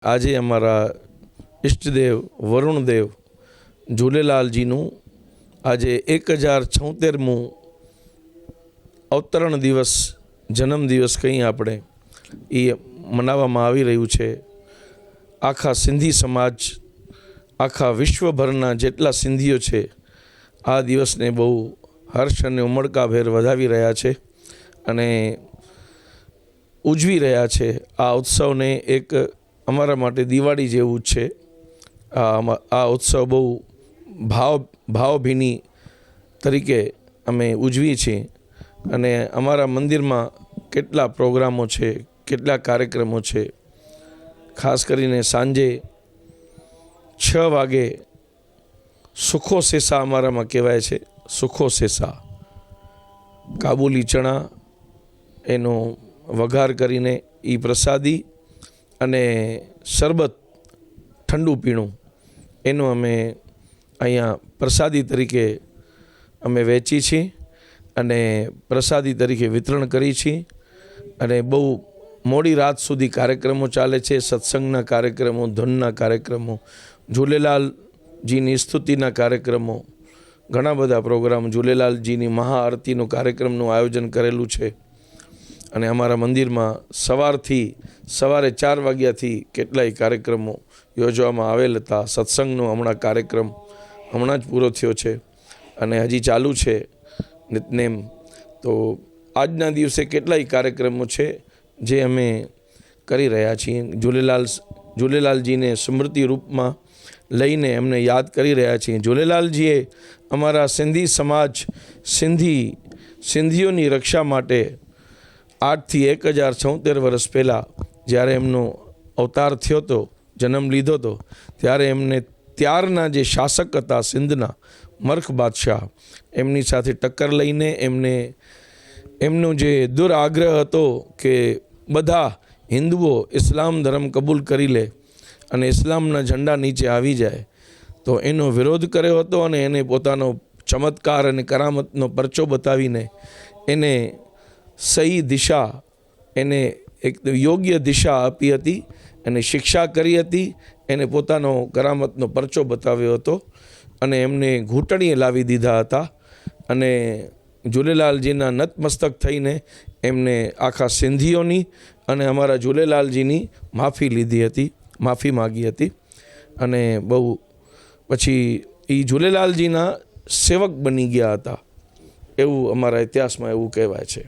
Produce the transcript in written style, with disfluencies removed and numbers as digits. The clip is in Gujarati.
આજે અમાरा इष्टदेव वरुणदेव झूलेलालजीનું આજે 1076મું અવતરણ દિવસ જન્મદિવસ કહીએ આપણે એ મનાવવામાં આવી રહ્યું છે। આખા સિંધી સમાજ આખા વિશ્વભરના જેટલા સિંધીઓ છે આ દિવસને બહુ હર્ષ અને ઉમળકાભેર વધાવી રહ્યા છે અને ઉજવી રહ્યા છે। આ ઉત્સવને એક અમારા માટે દિવાળી જેવું છે। આ ઉત્સવ બહુ ભાવભીની તરીકે અમે ઉજવી છીએ અને અમારા મંદિરમાં કેટલા પ્રોગ્રામો છે, કેટલા કાર્યક્રમો છે। ખાસ કરીને સાંજે 6 વાગે સુખો સેસા અમારામાં કહેવાય છે। સુખો સેસા કાબુલી ચણા એનો વઘાર કરીને એ પ્રસાદી અને શરબત ઠંડુ પીણું એનું અમે અહીંયા પ્રસાદી તરીકે અમે વેચી છીએ અને પ્રસાદી તરીકે વિતરણ કરી છીએ અને બહુ મોડી રાત સુધી કાર્યક્રમો ચાલે છે। સત્સંગના કાર્યક્રમો, ધૂનના કાર્યક્રમો, ઝૂલેલાલજીની સ્તુતિના કાર્યક્રમો, ઘણા બધા પ્રોગ્રામ, ઝૂલેલાલજીની મહાઆરતીનો કાર્યક્રમનું આયોજન કરેલું છે અને અમારા મંદિરમાં સવારે 4 વાગ્યાથી કેટલાય કાર્યક્રમો યોજવામાં આવેલ હતા। સત્સંગનો કાર્યક્રમ હમણાં જ પૂરો થયો છે અને હજી ચાલુ છે નિતનેમ। તો આજના દિવસે કેટલાય કાર્યક્રમો છે જે અમે કરી રહ્યા છીએ। ઝૂલેલાલજીને સ્મૃતિ રૂપમાં લઈને એમને યાદ કરી રહ્યા છીએ। ઝૂલેલાલજીએ અમારા સિંધી સમાજ સિંધીઓની રક્ષા માટે 8 થી 1076 વર્ષ પહેલાં જ્યારે એમનો અવતાર થયો હતો, જન્મ લીધો હતો, ત્યારે એમને ત્યારના જે શાસક હતા સિંધના મર્ખ બાદશાહ એમની સાથે ટક્કર લઈને એમનો જે દુરાગ્રહ હતો કે બધા હિન્દુઓ ઇસ્લામ ધર્મ કબૂલ કરી લે અને ઇસ્લામના ઝંડા નીચે આવી જાય, તો એનો વિરોધ કર્યો હતો અને એને પોતાનો ચમત્કાર અને કરામતનો પરચો બતાવીને એને સહી દિશા, એને એક યોગ્ય દિશા આપી હતી અને શિક્ષા કરી હતી। એને પોતાનો કરામતનો પરચો બતાવ્યો હતો અને એમને ઘૂંટણીએ લાવી દીધા હતા અને ઝૂલેલાલજીના નતમસ્તક થઈને એમને આખા સિંધીઓની અને અમારા ઝૂલેલાલજીની માફી માગી હતી અને બહુ પછી એ ઝૂલેલાલજીના સેવક બની ગયા હતા એવું અમારા ઇતિહાસમાં એવું કહેવાય છે।